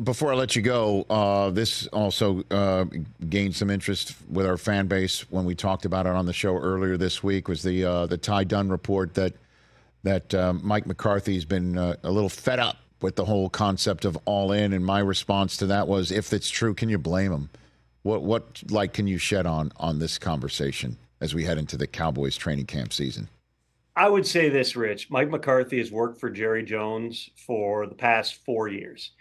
Before I let you go, this also gained some interest with our fan base when we talked about it on the show earlier this week. Was the Ty Dunn report that Mike McCarthy's been a little fed up with the whole concept of all in, and my response to that was, if it's true, can you blame him? What light can you shed on this conversation as we head into the Cowboys training camp season? I would say this, Rich. Mike McCarthy has worked for Jerry Jones for the past 4 years.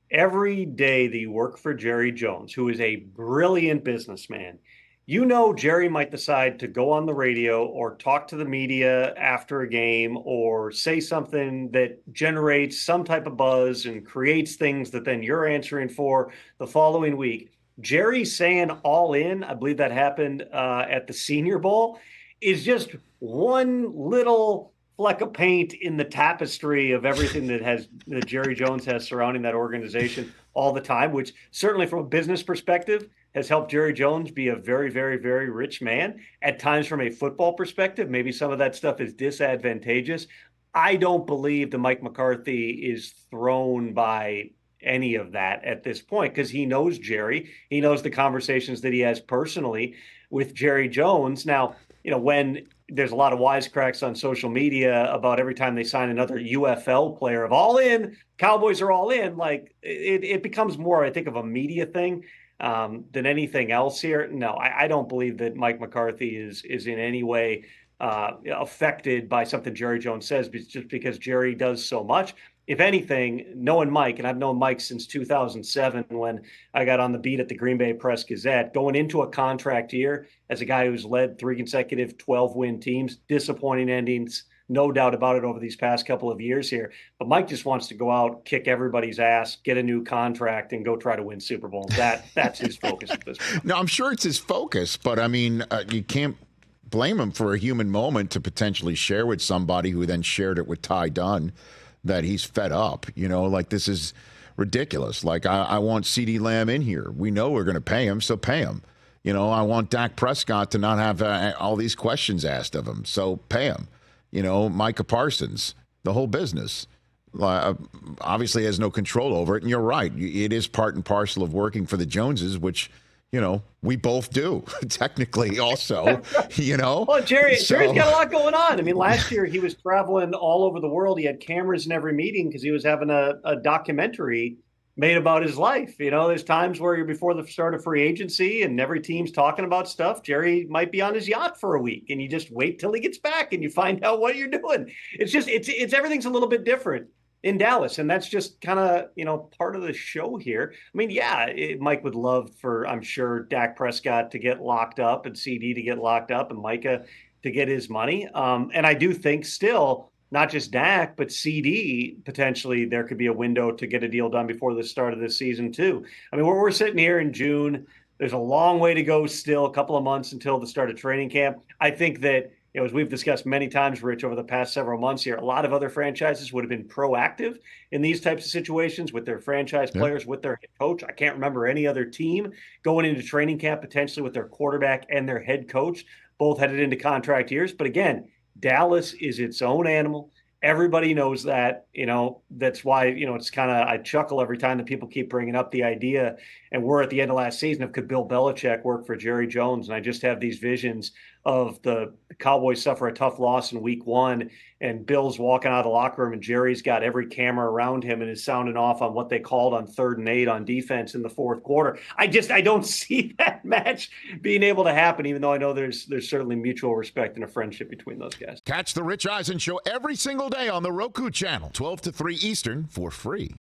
Every day that you work for Jerry Jones, who is a brilliant businessman, you know Jerry might decide to go on the radio or talk to the media after a game or say something that generates some type of buzz and creates things that then you're answering for the following week. Jerry saying all in, I believe that happened at the Senior Bowl, is just one little fleck of paint in the tapestry of everything that Jerry Jones has surrounding that organization all the time, which certainly from a business perspective has helped Jerry Jones be a very, very, very rich man. At times from a football perspective, maybe some of that stuff is disadvantageous. I don't believe that Mike McCarthy is thrown by any of that at this point because he knows Jerry. He knows the conversations that he has personally with Jerry Jones. Now, when there's a lot of wisecracks on social media about every time they sign another UFL player of all in, Cowboys are all in, like it becomes more, I think, of a media thing than anything else here. No, I don't believe that Mike McCarthy is in any way affected by something Jerry Jones says, just because Jerry does so much. If anything, knowing Mike, and I've known Mike since 2007 when I got on the beat at the Green Bay Press-Gazette, going into a contract year as a guy who's led 3 consecutive 12-win teams, disappointing endings, no doubt about it over these past couple of years here. But Mike just wants to go out, kick everybody's ass, get a new contract, and go try to win Super Bowls. That's his focus at this point. No, I'm sure it's his focus, but I mean, you can't blame him for a human moment to potentially share with somebody who then shared it with Ty Dunn, that he's fed up. Like, this is ridiculous. Like, I want CeeDee Lamb in here. We know we're going to pay him, so pay him. I want Dak Prescott to not have all these questions asked of him, so pay him. Micah Parsons, the whole business. Obviously has no control over it, and you're right. It is part and parcel of working for the Joneses, which we both do technically also, Well, Jerry's got a lot going on. I mean, last year he was traveling all over the world. He had cameras in every meeting because he was having a documentary made about his life. There's times where you're before the start of free agency and every team's talking about stuff. Jerry might be on his yacht for a week and you just wait till he gets back and you find out what you're doing. It's everything's a little bit different in Dallas. And that's just kind of, part of the show here. I mean, yeah, Mike would love for, I'm sure, Dak Prescott to get locked up and CeeDee to get locked up and Micah to get his money. And I do think still, not just Dak, but CeeDee, potentially there could be a window to get a deal done before the start of this season too. I mean, we're sitting here in June. There's a long way to go still, a couple of months until the start of training camp. I think that, as we've discussed many times, Rich, over the past several months here, a lot of other franchises would have been proactive in these types of situations with their franchise players, with their head coach. I can't remember any other team going into training camp potentially with their quarterback and their head coach, both headed into contract years. But again, Dallas is its own animal. Everybody knows that, that's why, it's kind of, I chuckle every time that people keep bringing up the idea, and we're at the end of last season of could Bill Belichick work for Jerry Jones? And I just have these visions of the Cowboys suffer a tough loss in week 1 and Bill's walking out of the locker room and Jerry's got every camera around him and is sounding off on what they called on 3rd and 8 on defense in the 4th quarter. I don't see that match being able to happen, even though I know there's certainly mutual respect and a friendship between those guys. Catch the Rich Eisen Show every single day on the Roku channel, 12 to 3 Eastern, for free.